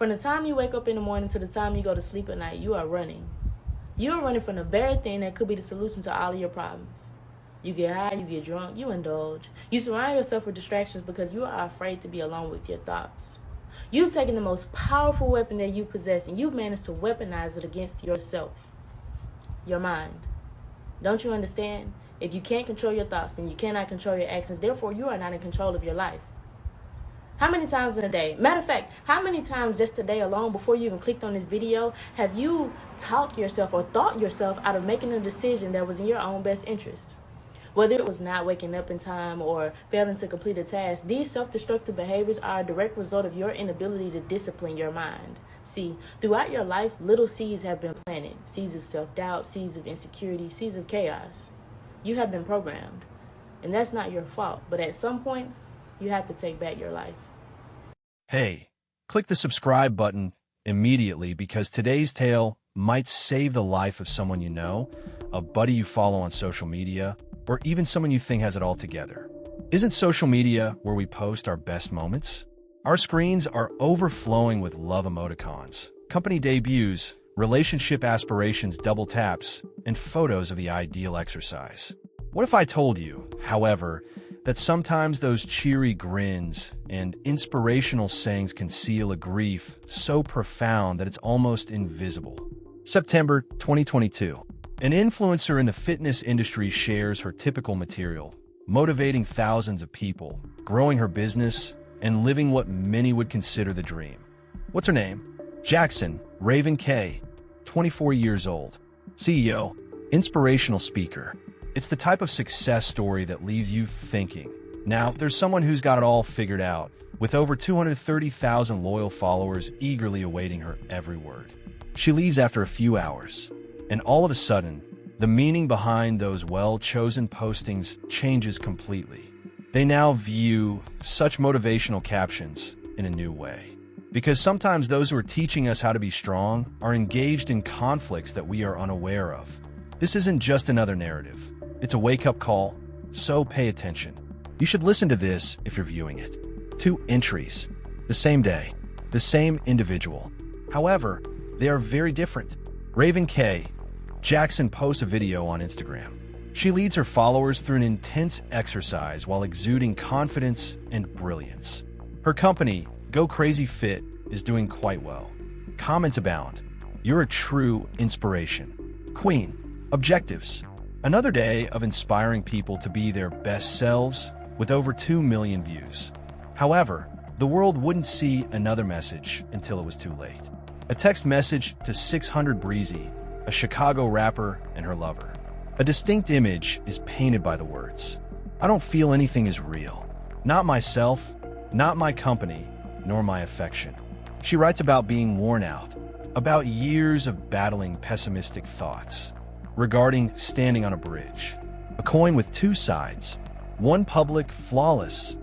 From the time you wake up in the morning to the time you go to sleep at night, you are running. You are running from the very thing that could be the solution to all of your problems. You get high, you get drunk, you indulge. You surround yourself with distractions because you are afraid to be alone with your thoughts. You've taken the most powerful weapon that you possess and you've managed to weaponize it against yourself, your mind. Don't you understand? If you can't control your thoughts, then you cannot control your actions. Therefore, you are not in control of your life. How many times in a day? Matter of fact, how many times just today alone, before you even clicked on this video, have you talked yourself or thought yourself out of making a decision that was in your own best interest? Whether it was not waking up in time or failing to complete a task, these self-destructive behaviors are a direct result of your inability to discipline your mind. See, throughout your life, little seeds have been planted. Seeds of self-doubt, seeds of insecurity, seeds of chaos. You have been programmed. And that's not your fault. But at some point, you have to take back your life. Hey, click the subscribe button immediately because today's tale might save the life of someone you know, a buddy you follow on social media, or even someone you think has it all together. Isn't social media where we post our best moments? Our screens are overflowing with love emoticons, company debuts, relationship aspirations, double taps, and photos of the ideal exercise. What if I told you, however, that sometimes those cheery grins and inspirational sayings conceal a grief so profound that it's almost invisible? September 2022. An influencer in the fitness industry shares her typical material, motivating thousands of people, growing her business, and living what many would consider the dream. What's her name? Jackson, Raven K, 24 years old, CEO, inspirational speaker. It's the type of success story that leaves you thinking. Now, there's someone who's got it all figured out, with over 230,000 loyal followers eagerly awaiting her every word. She leaves after a few hours, and all of a sudden, the meaning behind those well-chosen postings changes completely. They now view such motivational captions in a new way. Because sometimes those who are teaching us how to be strong are engaged in conflicts that we are unaware of. This isn't just another narrative. It's a wake-up call, so pay attention. You should listen to this if you're viewing it. 2 entries, the same day, the same individual. However, they are very different. Raven K. Jackson posts a video on Instagram. She leads her followers through an intense exercise while exuding confidence and brilliance. Her company, Go Crazy Fit, is doing quite well. Comments abound. You're a true inspiration. Queen. Objectives. Another day of inspiring people to be their best selves with over 2 million views. However, the world wouldn't see another message until it was too late. A text message to 600 Breezy, a Chicago rapper, and her lover. A distinct image is painted by the words. I don't feel anything is real. Not myself, not my company, nor my affection. She writes about being worn out, about years of battling pessimistic thoughts, regarding standing on a bridge. A coin with 2 sides. One public, flawless.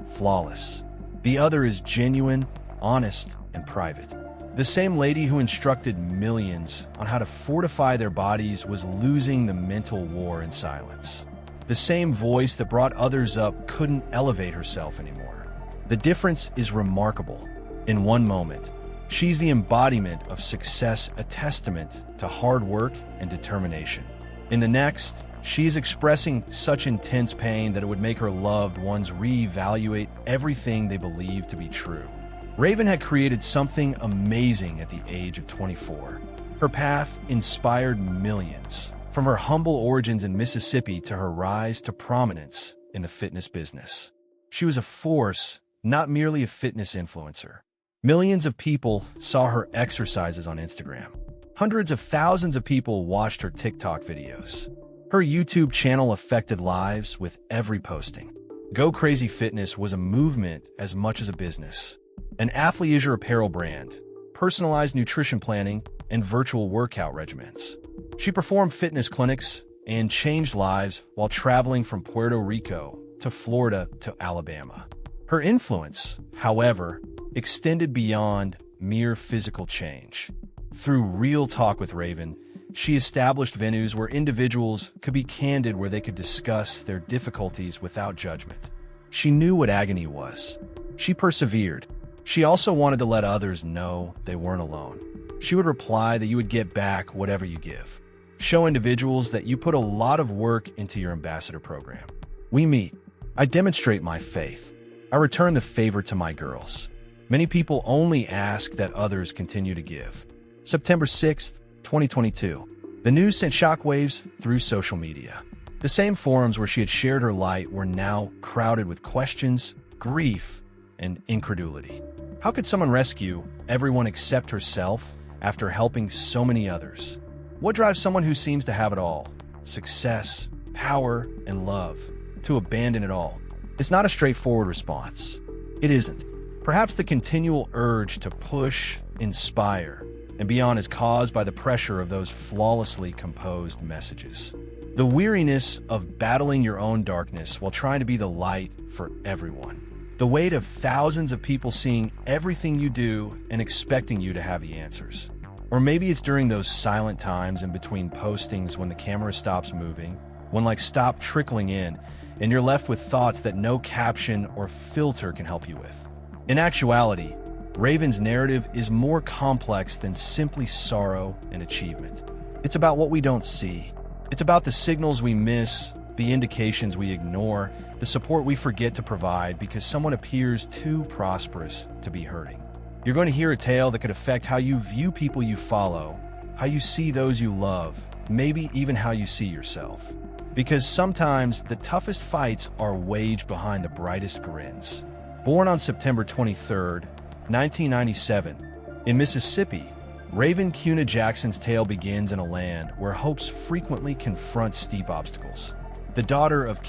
The other is genuine, honest, and private. The same lady who instructed millions on how to fortify their bodies was losing the mental war in silence. The same voice that brought others up couldn't elevate herself anymore. The difference is remarkable. In one moment, she's the embodiment of success, a testament to hard work and determination. In the next, she is expressing such intense pain that it would make her loved ones reevaluate everything they believe to be true. Raven had created something amazing at the age of 24. Her path inspired millions, from her humble origins in Mississippi to her rise to prominence in the fitness business. She was a force, not merely a fitness influencer. Millions of people saw her exercises on Instagram. Hundreds of thousands of people watched her TikTok videos. Her YouTube channel affected lives with every posting. Go Crazy Fitness was a movement as much as a business. An athleisure apparel brand, personalized nutrition planning, and virtual workout regimens. She performed fitness clinics and changed lives while traveling from Puerto Rico to Florida to Alabama. Her influence, however, extended beyond mere physical change. Through Real Talk with Raven, she established venues where individuals could be candid, where they could discuss their difficulties without judgment. She knew what agony was. She persevered. She also wanted to let others know they weren't alone. She would reply that you would get back whatever you give. Show individuals that you put a lot of work into your ambassador program. We meet. I demonstrate my faith. I return the favor to my girls. Many people only ask that others continue to give. September 6th, 2022. The news sent shockwaves through social media. The same forums where she had shared her light were now crowded with questions, grief, and incredulity. How could someone rescue everyone except herself after helping so many others? What drives someone who seems to have it all, success, power, and love, to abandon it all? It's not a straightforward response. It isn't. Perhaps the continual urge to push, inspire, and beyond is caused by the pressure of those flawlessly composed messages. The weariness of battling your own darkness while trying to be the light for everyone. The weight of thousands of people seeing everything you do and expecting you to have the answers. Or maybe it's during those silent times in between postings when the camera stops moving, when likes stop trickling in, and you're left with thoughts that no caption or filter can help you with. In actuality, Raven's narrative is more complex than simply sorrow and achievement. It's about what we don't see. It's about the signals we miss, the indications we ignore, the support we forget to provide because someone appears too prosperous to be hurting. You're going to hear a tale that could affect how you view people you follow, how you see those you love, maybe even how you see yourself. Because sometimes the toughest fights are waged behind the brightest grins. Born on September 23rd, 1997, in Mississippi, Raven.k.Jackson's tale begins in a land where hopes frequently confront steep obstacles. The daughter of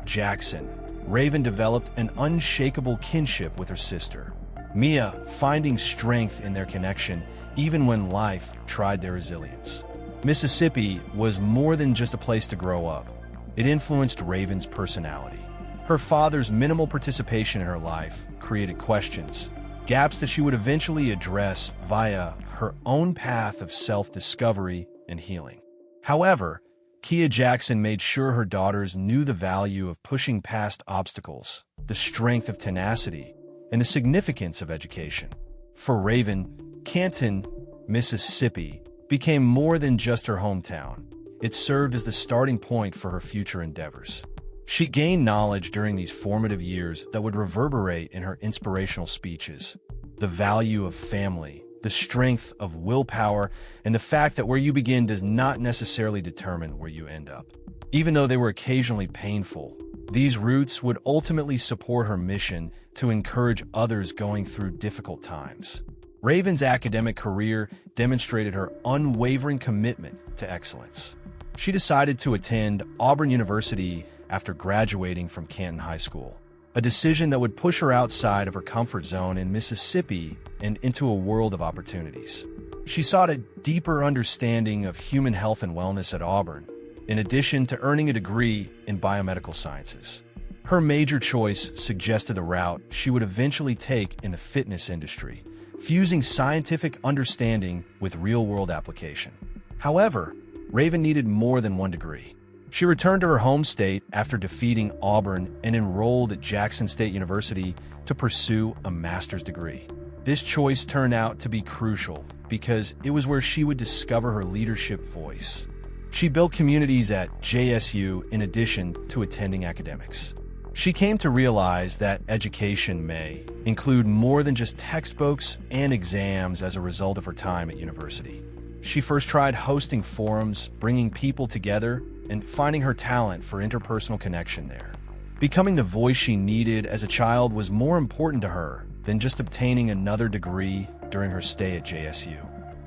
Jackson, Raven developed an unshakable kinship with her sister, Mia, finding strength in their connection even when life tried their resilience. Mississippi was more than just a place to grow up. It influenced Raven's personality. Her father's minimal participation in her life created questions, gaps that she would eventually address via her own path of self-discovery and healing. However, Jackson made sure her daughters knew the value of pushing past obstacles, the strength of tenacity, and the significance of education. For Raven, Canton, Mississippi, became more than just her hometown. It served as the starting point for her future endeavors. She gained knowledge during these formative years that would reverberate in her inspirational speeches. The value of family, the strength of willpower, and the fact that where you begin does not necessarily determine where you end up. Even though they were occasionally painful, these roots would ultimately support her mission to encourage others going through difficult times. Raven's academic career demonstrated her unwavering commitment to excellence. She decided to attend Auburn University after graduating from Canton High School, a decision that would push her outside of her comfort zone in Mississippi and into a world of opportunities. She sought a deeper understanding of human health and wellness at Auburn, in addition to earning a degree in biomedical sciences. Her major choice suggested the route she would eventually take in the fitness industry, fusing scientific understanding with real-world application. However, Raven needed more than one degree. She returned to her home state after defeating Auburn and enrolled at Jackson State University to pursue a master's degree. This choice turned out to be crucial because it was where she would discover her leadership voice. She built communities at JSU in addition to attending academics. She came to realize that education may include more than just textbooks and exams as a result of her time at university. She first tried hosting forums, bringing people together, and finding her talent for interpersonal connection there. Becoming the voice she needed as a child was more important to her than just obtaining another degree during her stay at JSU.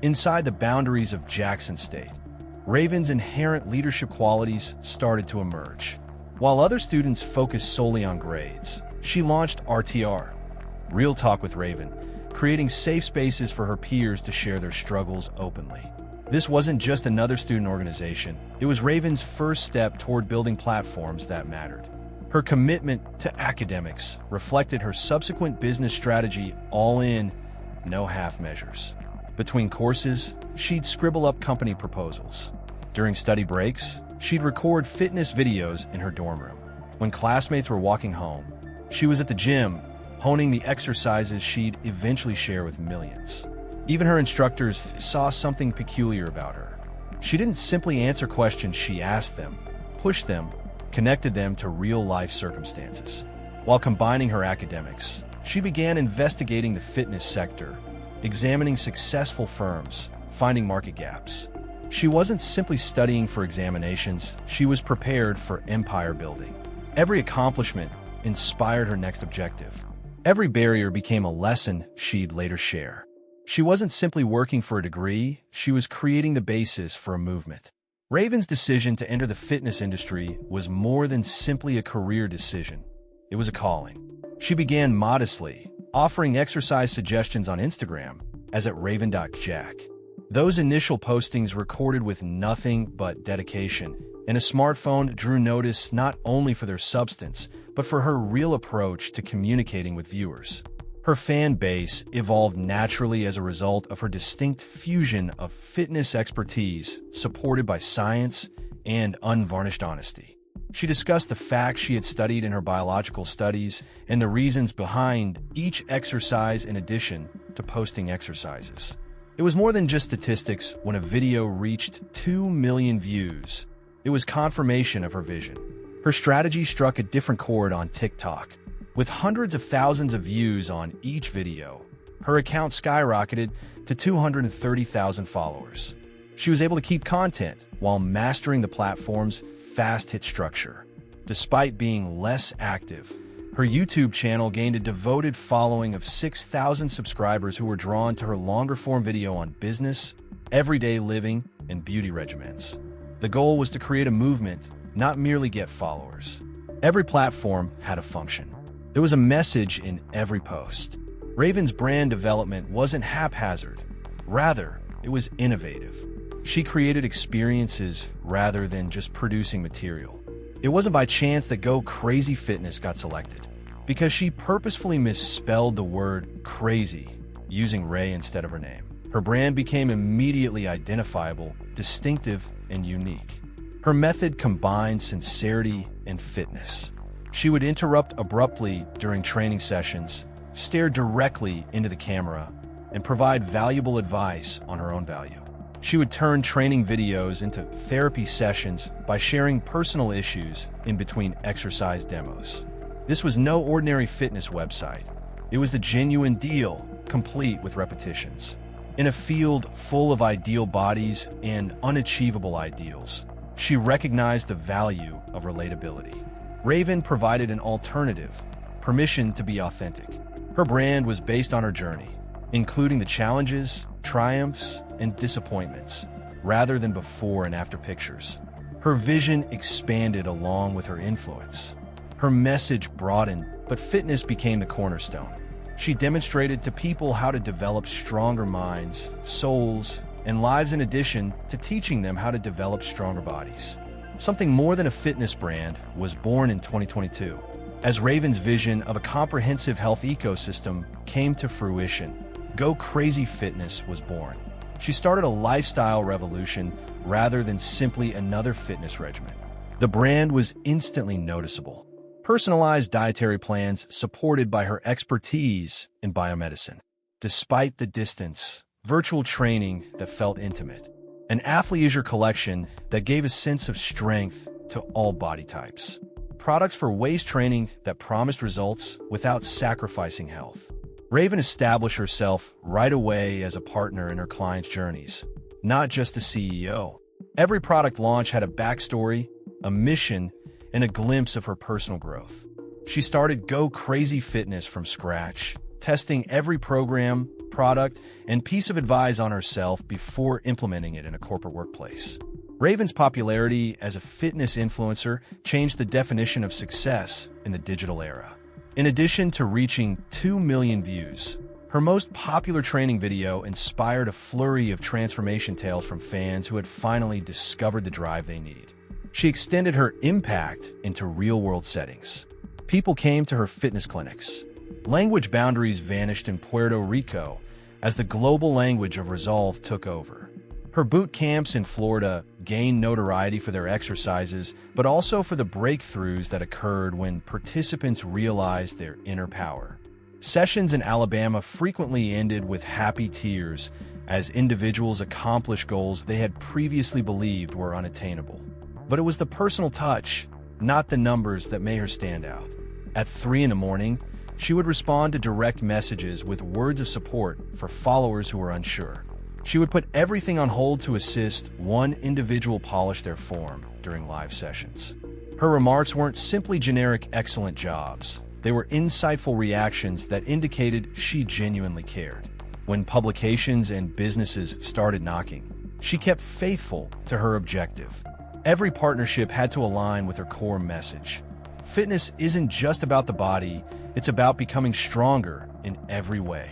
Inside the boundaries of Jackson State, Raven's inherent leadership qualities started to emerge. While other students focused solely on grades, she launched RTR, Real Talk with Raven, creating safe spaces for her peers to share their struggles openly. This wasn't just another student organization, it was Raven's first step toward building platforms that mattered. Her commitment to academics reflected her subsequent business strategy all in, no half measures. Between courses, she'd scribble up company proposals. During study breaks, she'd record fitness videos in her dorm room. When classmates were walking home, she was at the gym, honing the exercises she'd eventually share with millions. Even her instructors saw something peculiar about her. She didn't simply answer questions, she asked them, pushed them, connected them to real-life circumstances. While combining her academics, she began investigating the fitness sector, examining successful firms, finding market gaps. She wasn't simply studying for examinations, she was prepared for empire building. Every accomplishment inspired her next objective. Every barrier became a lesson she'd later share. She wasn't simply working for a degree, she was creating the basis for a movement. Raven's decision to enter the fitness industry was more than simply a career decision. It was a calling. She began modestly, offering exercise suggestions on Instagram, as at raven.k.jackson. Those initial postings recorded with nothing but dedication, and a smartphone drew notice not only for their substance, but for her real approach to communicating with viewers. Her fan base evolved naturally as a result of her distinct fusion of fitness expertise, supported by science and unvarnished honesty. She discussed the facts she had studied in her biological studies and the reasons behind each exercise in addition to posting exercises. It was more than just statistics. When a video reached 2 million views, it was confirmation of her vision. Her strategy struck a different chord on TikTok. With hundreds of thousands of views on each video, her account skyrocketed to 230,000 followers. She was able to keep content while mastering the platform's fast hit structure. Despite being less active, her YouTube channel gained a devoted following of 6,000 subscribers who were drawn to her longer-form video on business, everyday living, and beauty regimens. The goal was to create a movement, not merely get followers. Every platform had a function. There was a message in every post. Raven's brand development wasn't haphazard. Rather, it was innovative. She created experiences rather than just producing material. It wasn't by chance that Go Crazy Fitness got selected, because she purposefully misspelled the word crazy, using Ray instead of her name. Her brand became immediately identifiable, distinctive, and unique. Her method combined sincerity and fitness. She would interrupt abruptly during training sessions, stare directly into the camera, and provide valuable advice on her own value. She would turn training videos into therapy sessions by sharing personal issues in between exercise demos. This was no ordinary fitness website. It was the genuine deal, complete with repetitions. In a field full of ideal bodies and unachievable ideals, she recognized the value of relatability. Raven provided an alternative, permission to be authentic. Her brand was based on her journey, including the challenges, triumphs, and disappointments, rather than before and after pictures. Her vision expanded along with her influence. Her message broadened, but fitness became the cornerstone. She demonstrated to people how to develop stronger minds, souls, and lives in addition to teaching them how to develop stronger bodies. Something more than a fitness brand was born in 2022, as Raven's vision of a comprehensive health ecosystem came to fruition. Go Crazy Fitness was born. She started a lifestyle revolution rather than simply another fitness regimen. The brand was instantly noticeable. Personalized dietary plans supported by her expertise in biomedicine. Despite the distance, virtual training that felt intimate. An athleisure collection that gave a sense of strength to all body types. Products for waist training that promised results without sacrificing health. Raven established herself right away as a partner in her clients' journeys, not just a CEO. Every product launch had a backstory, a mission, and a glimpse of her personal growth. She started Go Crazy Fitness from scratch, testing every program, product, and piece of advice on herself before implementing it in a corporate workplace. Raven's popularity as a fitness influencer changed the definition of success in the digital era. In addition to reaching 2 million views, her most popular training video inspired a flurry of transformation tales from fans who had finally discovered the drive they need. She extended her impact into real-world settings. People came to her fitness clinics. Language boundaries vanished in Puerto Rico as the global language of resolve took over. Her boot camps in Florida gained notoriety for their exercises, but also for the breakthroughs that occurred when participants realized their inner power. Sessions in Alabama frequently ended with happy tears as individuals accomplished goals they had previously believed were unattainable. But it was the personal touch, not the numbers, that made her stand out. At 3 in the morning, she would respond to direct messages with words of support for followers who were unsure. She would put everything on hold to assist one individual polish their form during live sessions. Her remarks weren't simply generic "excellent jobs." They were insightful reactions that indicated she genuinely cared. When publications and businesses started knocking, she kept faithful to her objective. Every partnership had to align with her core message. Fitness isn't just about the body, it's about becoming stronger in every way.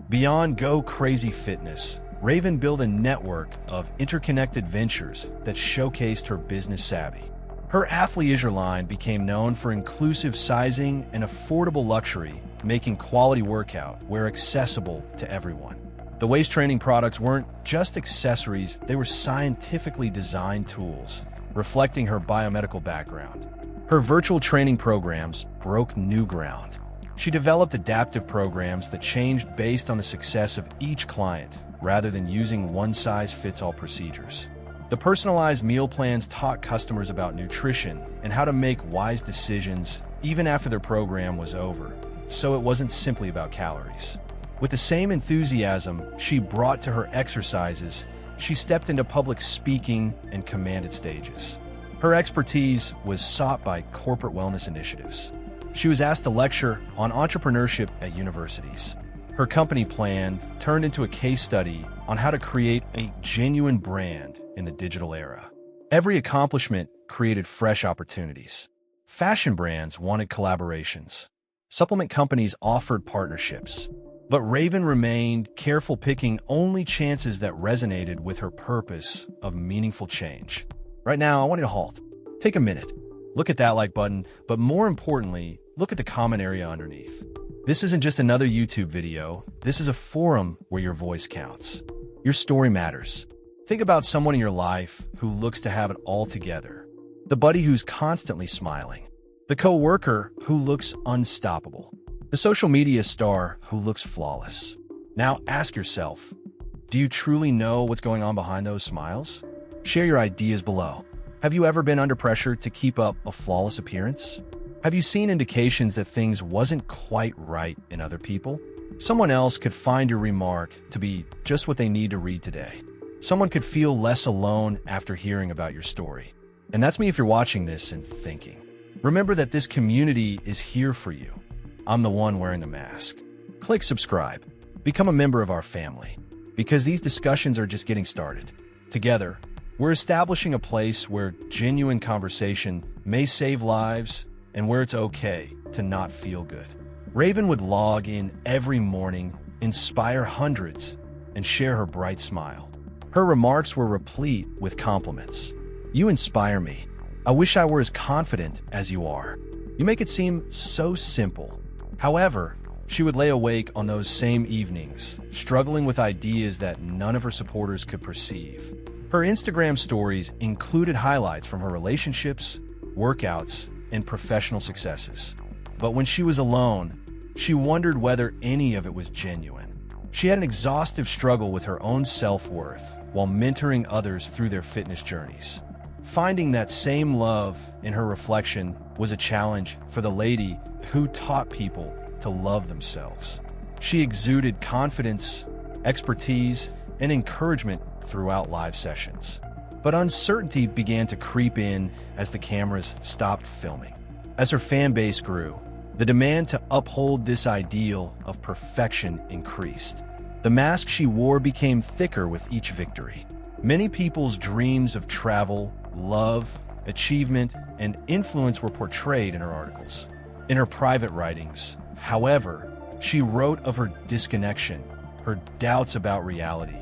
Beyond Go Crazy Fitness, Raven built a network of interconnected ventures that showcased her business savvy. Her athleisure line became known for inclusive sizing and affordable luxury, making quality workout wear accessible to everyone. The waist training products weren't just accessories, they were scientifically designed tools, reflecting her biomedical background. Her virtual training programs broke new ground. She developed adaptive programs that changed based on the success of each client, rather than using one-size-fits-all procedures. The personalized meal plans taught customers about nutrition and how to make wise decisions even after their program was over, so it wasn't simply about calories. With the same enthusiasm she brought to her exercises, she stepped into public speaking and commanded stages. Her expertise was sought by corporate wellness initiatives. She was asked to lecture on entrepreneurship at universities. Her company plan turned into a case study on how to create a genuine brand in the digital era. Every accomplishment created fresh opportunities. Fashion brands wanted collaborations. Supplement companies offered partnerships. But Raven remained careful, picking only chances that resonated with her purpose of meaningful change. Right now, I want you to halt. Take a minute. Look at that like button, but more importantly, look at the comment area underneath. This isn't just another YouTube video. This is a forum where your voice counts. Your story matters. Think about someone in your life who looks to have it all together. The buddy who's constantly smiling. The coworker who looks unstoppable. The social media star who looks flawless. Now ask yourself, do you truly know what's going on behind those smiles? Share your ideas below. Have you ever been under pressure to keep up a flawless appearance? Have you seen indications that things wasn't quite right in other people? Someone else could find your remark to be just what they need to read today. Someone could feel less alone after hearing about your story. And that's me if you're watching this and thinking. Remember that this community is here for you. I'm the one wearing the mask. Click subscribe. Become a member of our family. Because these discussions are just getting started. Together, we're establishing a place where genuine conversation may save lives and where it's okay to not feel good. Raven would log in every morning, inspire hundreds, and share her bright smile. Her remarks were replete with compliments. You inspire me. I wish I were as confident as you are. You make it seem so simple. However, she would lay awake on those same evenings, struggling with ideas that none of her supporters could perceive. Her Instagram stories included highlights from her relationships, workouts, and professional successes. But when she was alone, she wondered whether any of it was genuine. She had an exhaustive struggle with her own self-worth while mentoring others through their fitness journeys. Finding that same love in her reflection was a challenge for the lady who taught people to love themselves. She exuded confidence, expertise, and encouragement throughout live sessions. But uncertainty began to creep in as the cameras stopped filming. As her fan base grew, the demand to uphold this ideal of perfection increased. The mask she wore became thicker with each victory. Many people's dreams of travel, love, achievement, and influence were portrayed in her articles. In her private writings, however, she wrote of her disconnection, her doubts about reality,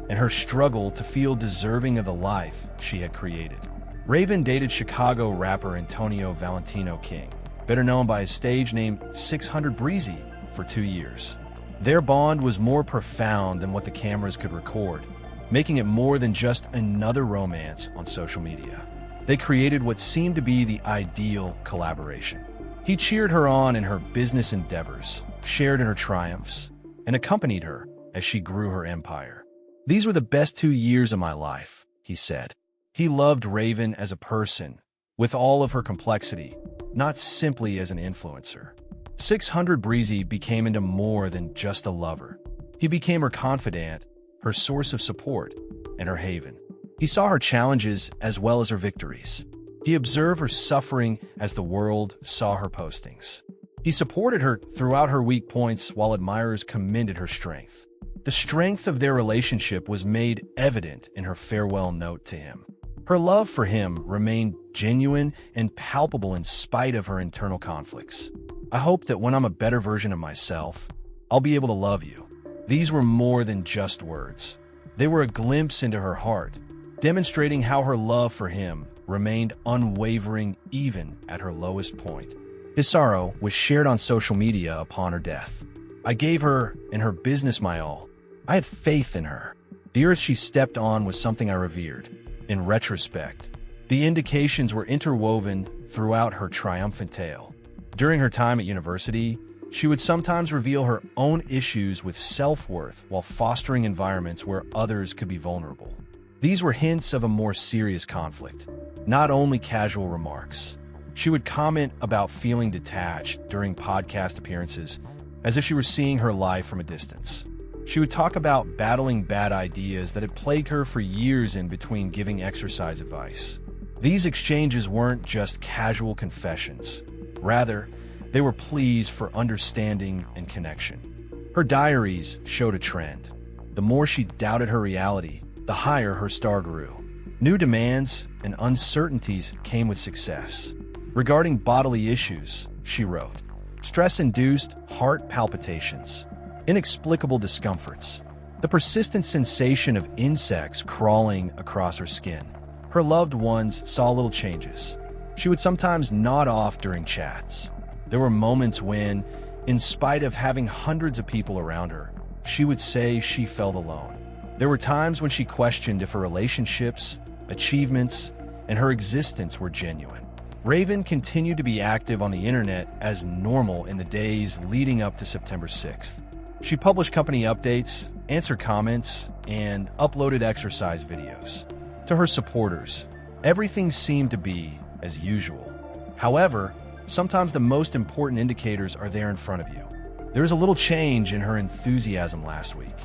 and her struggle to feel deserving of the life she had created. Raven dated Chicago rapper Antonio Valentino King, better known by his stage name 600 Breezy, for 2 years. Their bond was more profound than what the cameras could record, making it more than just another romance on social media. They created what seemed to be the ideal collaboration. He cheered her on in her business endeavors, shared in her triumphs, and accompanied her as she grew her empire. "These were the best 2 years of my life," he said. He loved Raven as a person, with all of her complexity, not simply as an influencer. 600 Breezy became into more than just a lover. He became her confidant, her source of support, and her haven. He saw her challenges as well as her victories. He observed her suffering as the world saw her postings. He supported her throughout her weak points while admirers commended her strength. The strength of their relationship was made evident in her farewell note to him. Her love for him remained genuine and palpable in spite of her internal conflicts. "I hope that when I'm a better version of myself, I'll be able to love you." These were more than just words. They were a glimpse into her heart, demonstrating how her love for him remained unwavering even at her lowest point. His sorrow was shared on social media upon her death. "I gave her and her business my all. I had faith in her. The earth she stepped on was something I revered." In retrospect, the indications were interwoven throughout her triumphant tale. During her time at university, she would sometimes reveal her own issues with self-worth while fostering environments where others could be vulnerable. These were hints of a more serious conflict, not only casual remarks. She would comment about feeling detached during podcast appearances, as if she were seeing her life from a distance. She would talk about battling bad ideas that had plagued her for years in between giving exercise advice. These exchanges weren't just casual confessions. Rather, they were pleas for understanding and connection. Her diaries showed a trend. The more she doubted her reality, the higher her star grew. New demands and uncertainties came with success. Regarding bodily issues, she wrote, "Stress-induced heart palpitations, inexplicable discomforts, the persistent sensation of insects crawling across her skin." Her loved ones saw little changes. She would sometimes nod off during chats. There were moments when, in spite of having hundreds of people around her, she would say she felt alone. There were times when she questioned if her relationships, achievements, and her existence were genuine. Raven continued to be active on the internet as normal in the days leading up to September 6th. She published company updates, answered comments, and uploaded exercise videos. To her supporters, everything seemed to be as usual. However, sometimes the most important indicators are there in front of you. There was a little change in her enthusiasm last week.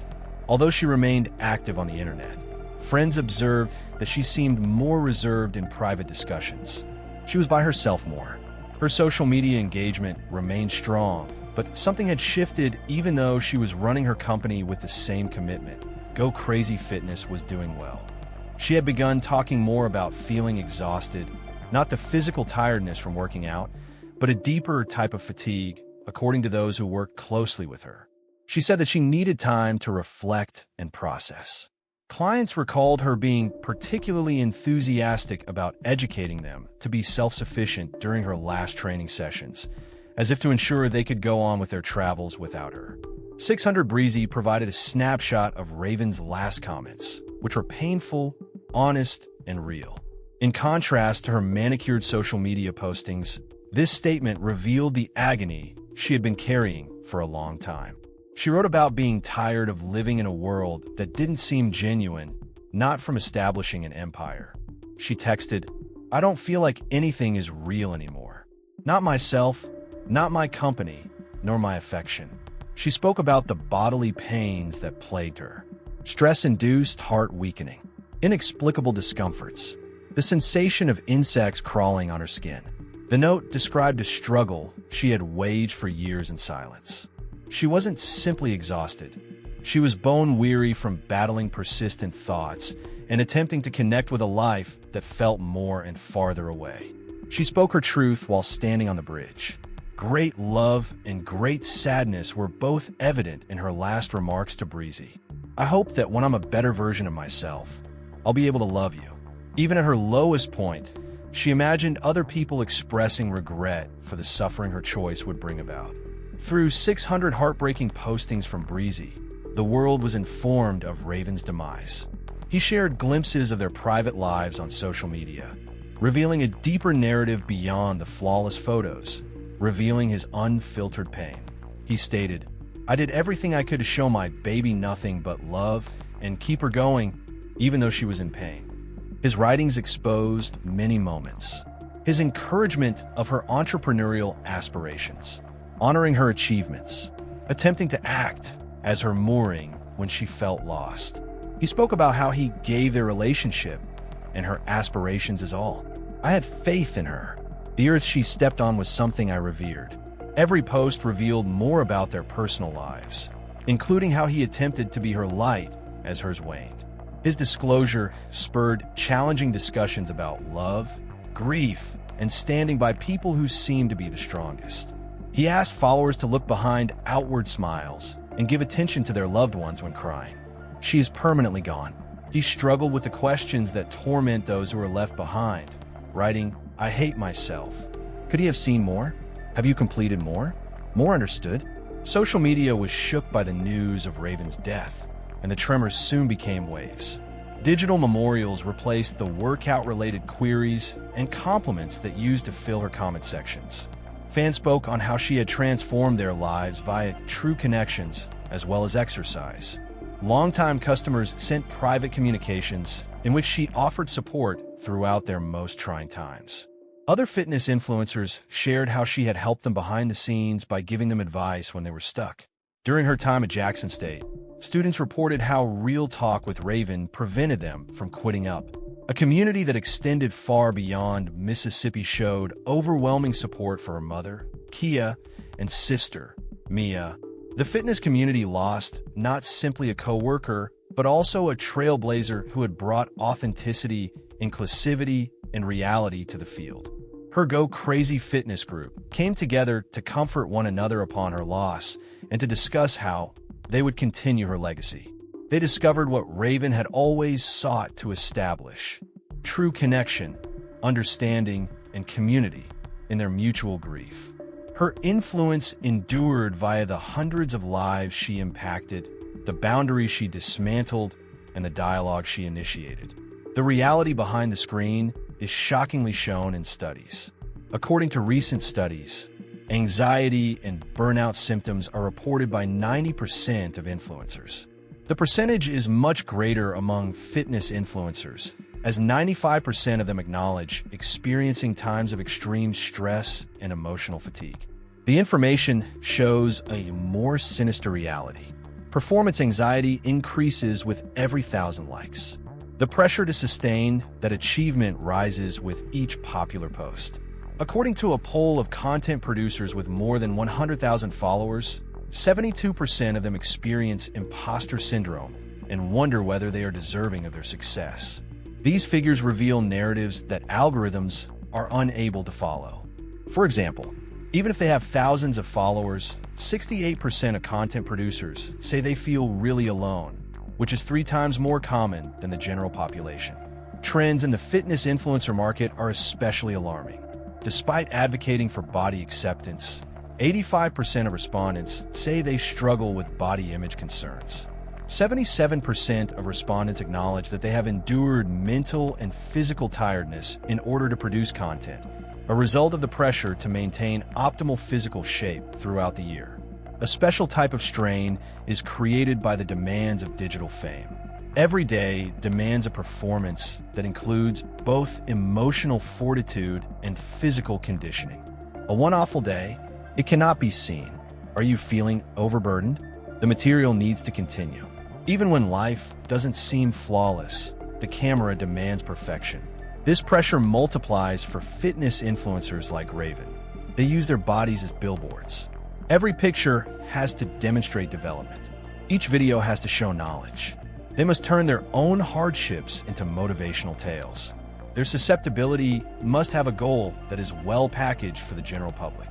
Although she remained active on the internet, friends observed that she seemed more reserved in private discussions. She was by herself more. Her social media engagement remained strong, but something had shifted even though she was running her company with the same commitment. Go Crazy Fitness was doing well. She had begun talking more about feeling exhausted, not the physical tiredness from working out, but a deeper type of fatigue, according to those who worked closely with her. She said that she needed time to reflect and process. Clients recalled her being particularly enthusiastic about educating them to be self-sufficient during her last training sessions, as if to ensure they could go on with their travels without her. 600 Breezy provided a snapshot of Raven's last comments, which were painful, honest, and real. In contrast to her manicured social media postings, this statement revealed the agony she had been carrying for a long time. She wrote about being tired of living in a world that didn't seem genuine, not from establishing an empire. She texted, "I don't feel like anything is real anymore. Not myself, not my company, nor my affection." She spoke about the bodily pains that plagued her. Stress-induced heart weakening, inexplicable discomforts, the sensation of insects crawling on her skin. The note described a struggle she had waged for years in silence. She wasn't simply exhausted. She was bone-weary from battling persistent thoughts and attempting to connect with a life that felt more and farther away. She spoke her truth while standing on the bridge. Great love and great sadness were both evident in her last remarks to Breezy. "I hope that when I'm a better version of myself, I'll be able to love you." Even at her lowest point, she imagined other people expressing regret for the suffering her choice would bring about. Through 600 heartbreaking postings from Breezy, the world was informed of Raven's demise. He shared glimpses of their private lives on social media, revealing a deeper narrative beyond the flawless photos. revealing his unfiltered pain. He stated, "I did everything I could to show my baby nothing but love and keep her going, even though she was in pain." His writings exposed many moments. His encouragement of her entrepreneurial aspirations, honoring her achievements, attempting to act as her mooring when she felt lost. He spoke about how he gave their relationship and her aspirations his all. "I had faith in her. The earth she stepped on was something I revered." Every post revealed more about their personal lives, including how he attempted to be her light as hers waned. His disclosure spurred challenging discussions about love, grief, and standing by people who seemed to be the strongest. He asked followers to look behind outward smiles and give attention to their loved ones when crying. "She is permanently gone." He struggled with the questions that torment those who are left behind, writing, "I hate myself. Could he have seen more? Have you completed more? More understood?" Social media was shook by the news of Raven's death, and the tremors soon became waves. Digital memorials replaced the workout-related queries and compliments that used to fill her comment sections. Fans spoke on how she had transformed their lives via true connections as well as exercise. Longtime customers sent private communications in which she offered support throughout their most trying times. Other fitness influencers shared how she had helped them behind the scenes by giving them advice when they were stuck. During her time at Jackson State, students reported how Real Talk with Raven prevented them from quitting up. A community that extended far beyond Mississippi showed overwhelming support for her mother, Kia, and sister, Mia. The fitness community lost not simply a co-worker, but also a trailblazer who had brought authenticity, inclusivity, and reality to the field. Her Go Crazy Fitness group came together to comfort one another upon her loss and to discuss how they would continue her legacy. They discovered what Raven had always sought to establish: true connection, understanding, and community in their mutual grief. Her influence endured via the hundreds of lives she impacted, the boundaries she dismantled, and the dialogue she initiated. The reality behind the screen is shockingly shown in studies. According to recent studies, anxiety and burnout symptoms are reported by 90% of influencers. The percentage is much greater among fitness influencers, as 95% of them acknowledge experiencing times of extreme stress and emotional fatigue. The information shows a more sinister reality. Performance anxiety increases with every 1,000 likes. The pressure to sustain that achievement rises with each popular post. According to a poll of content producers with more than 100,000 followers, 72% of them experience imposter syndrome and wonder whether they are deserving of their success. These figures reveal narratives that algorithms are unable to follow. For example, even if they have thousands of followers, 68% of content producers say they feel really alone, which is 3 times more common than the general population. Trends in the fitness influencer market are especially alarming. Despite advocating for body acceptance, 85% of respondents say they struggle with body image concerns. 77% of respondents acknowledge that they have endured mental and physical tiredness in order to produce content, a result of the pressure to maintain optimal physical shape throughout the year. A special type of strain is created by the demands of digital fame. Every day demands a performance that includes both emotional fortitude and physical conditioning. A one awful day, it cannot be seen. Are you feeling overburdened? The material needs to continue. Even when life doesn't seem flawless, the camera demands perfection. This pressure multiplies for fitness influencers like Raven. They use their bodies as billboards. Every picture has to demonstrate development. Each video has to show knowledge. They must turn their own hardships into motivational tales. Their susceptibility must have a goal that is well packaged for the general public.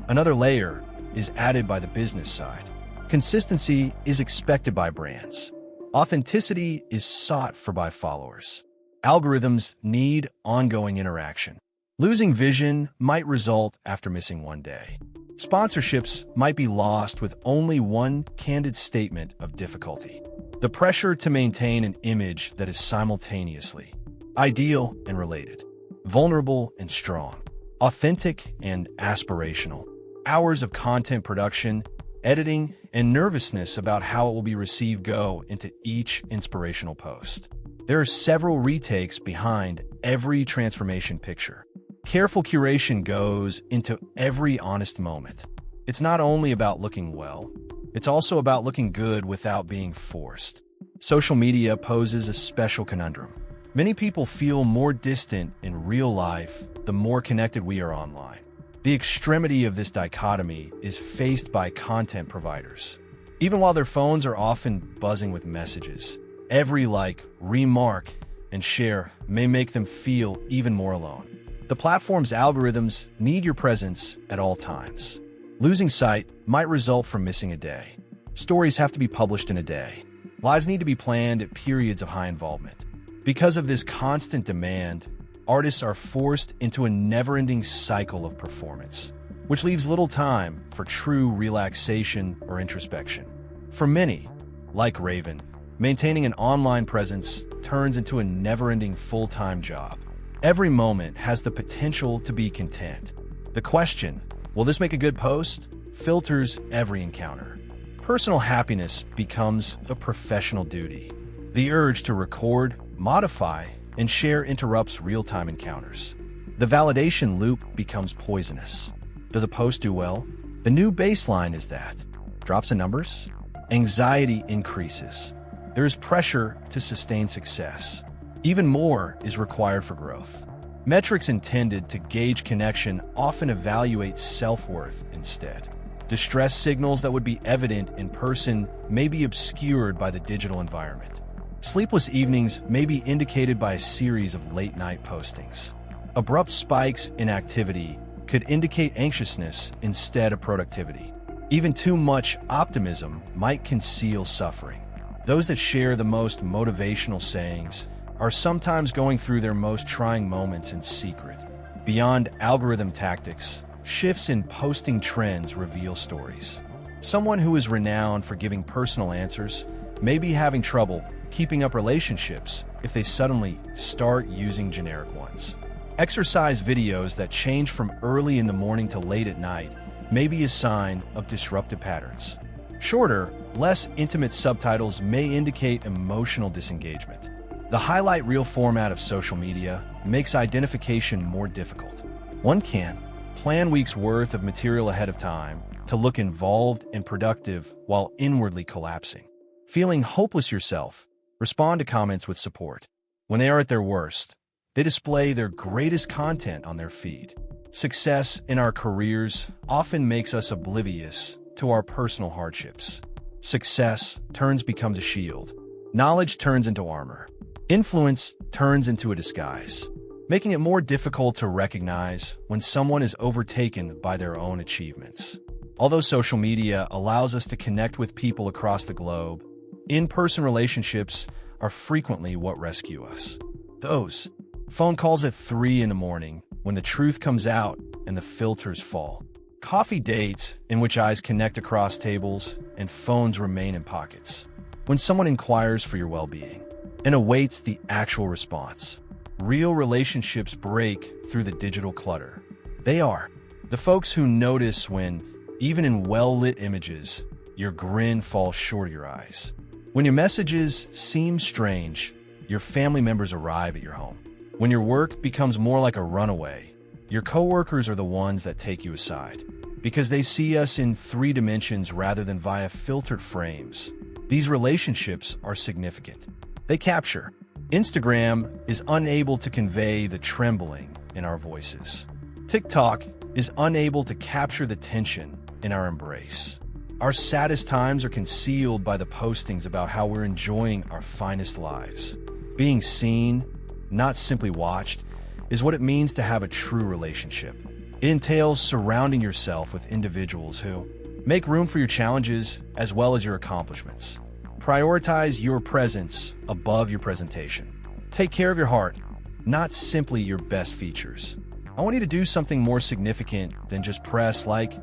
Another layer is added by the business side. Consistency is expected by brands. Authenticity is sought for by followers. Algorithms need ongoing interaction. Losing vision might result after missing one day. Sponsorships might be lost with only one candid statement of difficulty. The pressure to maintain an image that is simultaneously ideal and related, vulnerable and strong, authentic and aspirational, Hours of content production, editing, and nervousness about how it will be received go into each inspirational post. There are several retakes behind every transformation picture. Careful curation goes into every honest moment. It's not only about looking well, it's also about looking good without being forced. Social media poses a special conundrum. Many people feel more distant in real life the more connected we are online. The extremity of this dichotomy is faced by content providers. Even while their phones are often buzzing with messages, every like, remark, and share may make them feel even more alone. The platform's algorithms need your presence at all times. Losing sight might result from missing a day. Stories have to be published in a day. Lives need to be planned at periods of high involvement. Because of this constant demand, artists are forced into a never-ending cycle of performance, which leaves little time for true relaxation or introspection. For many, like Raven, maintaining an online presence turns into a never-ending full-time job. Every moment has the potential to be content. The question, will this make a good post, filters every encounter. Personal happiness becomes a professional duty. The urge to record, modify, and share interrupts real-time encounters. The validation loop becomes poisonous. Does a post do well? The new baseline is that. Drops in numbers? Anxiety increases. There is pressure to sustain success. Even more is required for growth. Metrics intended to gauge connection often evaluate self-worth instead. Distress signals that would be evident in person may be obscured by the digital environment. Sleepless evenings may be indicated by a series of late-night postings. Abrupt spikes in activity could indicate anxiousness instead of productivity. Even too much optimism might conceal suffering. Those that share the most motivational sayings are sometimes going through their most trying moments in secret. Beyond algorithm tactics, shifts in posting trends reveal stories. Someone who is renowned for giving personal answers may be having trouble keeping up relationships if they suddenly start using generic ones. Exercise videos that change from early in the morning to late at night may be a sign of disruptive patterns. Shorter, less intimate subtitles may indicate emotional disengagement. The highlight reel format of social media makes identification more difficult. One can plan weeks' worth of material ahead of time to look involved and productive while inwardly collapsing. Feeling hopeless yourself, respond to comments with support. When they are at their worst, they display their greatest content on their feed. Success in our careers often makes us oblivious to our personal hardships. Success becomes a shield. Knowledge turns into armor. Influence turns into a disguise, making it more difficult to recognize when someone is overtaken by their own achievements. Although social media allows us to connect with people across the globe, in-person relationships are frequently what rescue us. Those phone calls at 3 in the morning when the truth comes out and the filters fall. Coffee dates in which eyes connect across tables and phones remain in pockets. When someone inquires for your well-being and awaits the actual response. Real relationships break through the digital clutter. They are the folks who notice when, even in well-lit images, your grin falls short of your eyes. When your messages seem strange, your family members arrive at your home. When your work becomes more like a runaway, your coworkers are the ones that take you aside. Because they see us in 3 dimensions rather than via filtered frames. These relationships are significant. They capture. Instagram is unable to convey the trembling in our voices. TikTok is unable to capture the tension in our embrace. Our saddest times are concealed by the postings about how we're enjoying our finest lives. Being seen, not simply watched, is what it means to have a true relationship. It entails surrounding yourself with individuals who make room for your challenges as well as your accomplishments. Prioritize your presence above your presentation. Take care of your heart, not simply your best features. I want you to do something more significant than just press like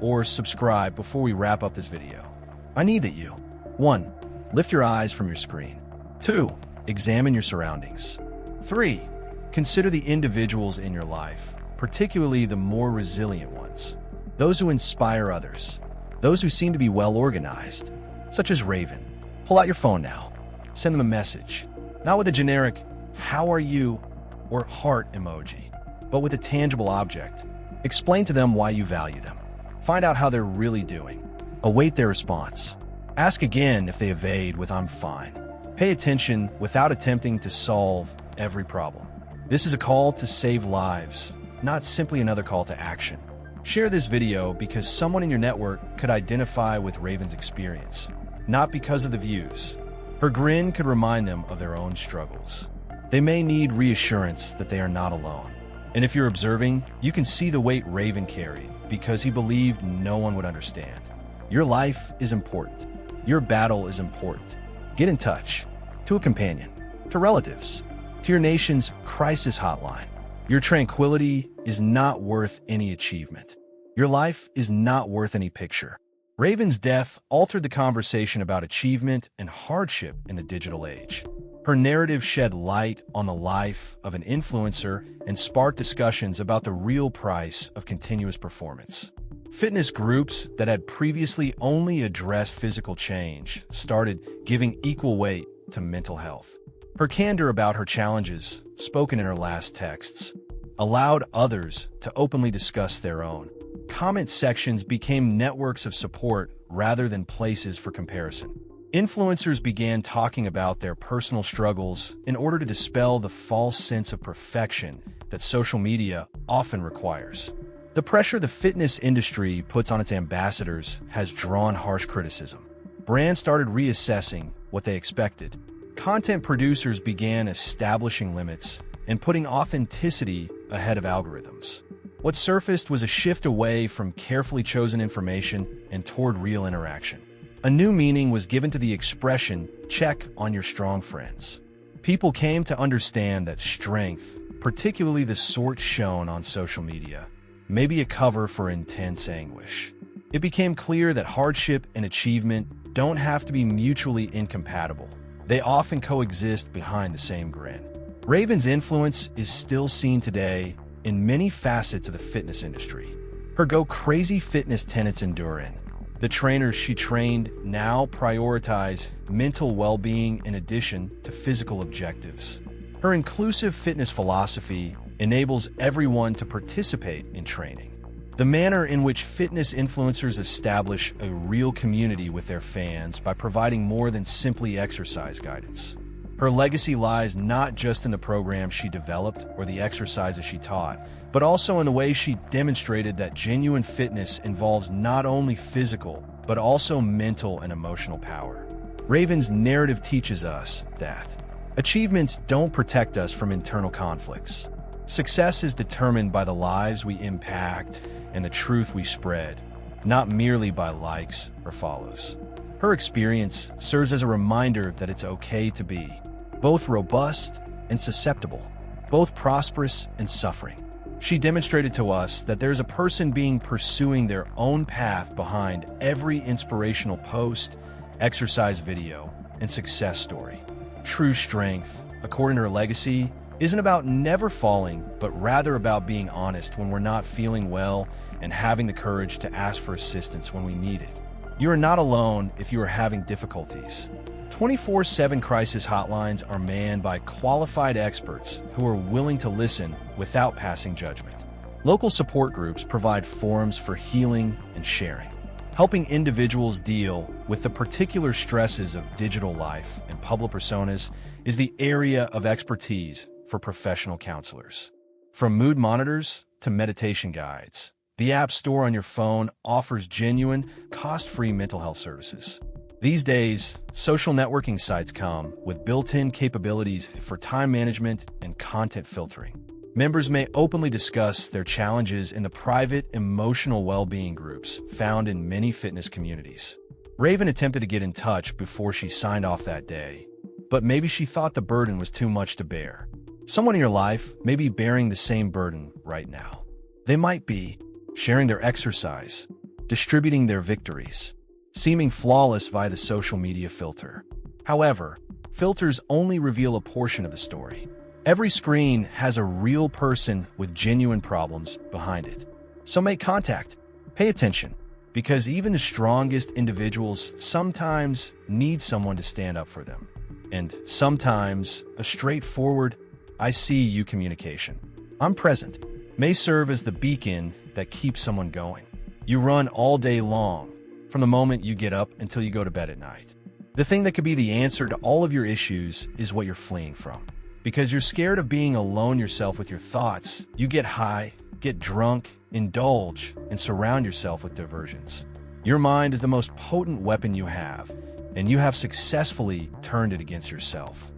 or subscribe before we wrap up this video. I need that you 1. Lift your eyes from your screen. 2. Examine your surroundings. 3. Consider the individuals in your life, particularly the more resilient ones. those who inspire others, those who seem to be well organized, such as Raven. Pull out your phone now. Send them a message, not with a generic, "How are you?" or heart emoji, but with a tangible object. Explain to them why you value them. Find out how they're really doing. Await their response. Ask again if they evade with "I'm fine." Pay attention without attempting to solve every problem. This is a call to save lives, not simply another call to action. Share this video because someone in your network could identify with Raven's experience, not because of the views. Her grin could remind them of their own struggles. They may need reassurance that they are not alone. And if you're observing, you can see the weight Raven carried because he believed no one would understand. Your life is important. Your battle is important. Get in touch. To a companion. To relatives. To your nation's crisis hotline. Your tranquility is not worth any achievement. Your life is not worth any picture. Raven's death altered the conversation about achievement and hardship in the digital age. Her narrative shed light on the life of an influencer and sparked discussions about the real price of continuous performance. Fitness groups that had previously only addressed physical change started giving equal weight to mental health. Her candor about her challenges, spoken in her last texts, allowed others to openly discuss their own. Comment sections became networks of support rather than places for comparison. Influencers began talking about their personal struggles in order to dispel the false sense of perfection that social media often requires. The pressure the fitness industry puts on its ambassadors has drawn harsh criticism. Brands started reassessing what they expected. Content producers began establishing limits and putting authenticity ahead of algorithms. What surfaced was a shift away from carefully chosen information and toward real interaction. A new meaning was given to the expression, "check on your strong friends." People came to understand that strength, particularly the sort shown on social media, may be a cover for intense anguish. It became clear that hardship and achievement don't have to be mutually incompatible. They often coexist behind the same grin. Raven's influence is still seen today in many facets of the fitness industry. Her go-crazy fitness tenets endure in. The trainers she trained now prioritize mental well-being in addition to physical objectives. Her inclusive fitness philosophy enables everyone to participate in training. The manner in which fitness influencers establish a real community with their fans by providing more than simply exercise guidance. Her legacy lies not just in the program she developed or the exercises she taught, but also in the way she demonstrated that genuine fitness involves not only physical, but also mental and emotional power. Raven's narrative teaches us that achievements don't protect us from internal conflicts. Success is determined by the lives we impact and the truth we spread, not merely by likes or follows. Her experience serves as a reminder that it's okay to be both robust and susceptible, both prosperous and suffering. She demonstrated to us that there's a person being pursuing their own path behind every inspirational post, exercise video, and success story. True strength, according to her legacy, isn't about never falling, but rather about being honest when we're not feeling well and having the courage to ask for assistance when we need it. You are not alone if you are having difficulties. 24/7 crisis hotlines are manned by qualified experts who are willing to listen without passing judgment. Local support groups provide forums for healing and sharing. Helping individuals deal with the particular stresses of digital life and public personas is the area of expertise for professional counselors. From mood monitors to meditation guides, the App Store on your phone offers genuine, cost-free mental health services. These days, social networking sites come with built-in capabilities for time management and content filtering. Members may openly discuss their challenges in the private emotional well-being groups found in many fitness communities. Raven attempted to get in touch before she signed off that day, but maybe she thought the burden was too much to bear. Someone in your life may be bearing the same burden right now. They might be sharing their exercise, distributing their victories, seeming flawless via the social media filter. However, filters only reveal a portion of the story. Every screen has a real person with genuine problems behind it. So make contact. Pay attention, because even the strongest individuals sometimes need someone to stand up for them. And sometimes a straightforward, I see you communication, I'm present, may serve as the beacon that keeps someone going. You run all day long, from the moment you get up until you go to bed at night. The thing that could be the answer to all of your issues is what you're fleeing from. Because you're scared of being alone yourself with your thoughts, you get high, get drunk, indulge, and surround yourself with diversions. Your mind is the most potent weapon you have, and you have successfully turned it against yourself.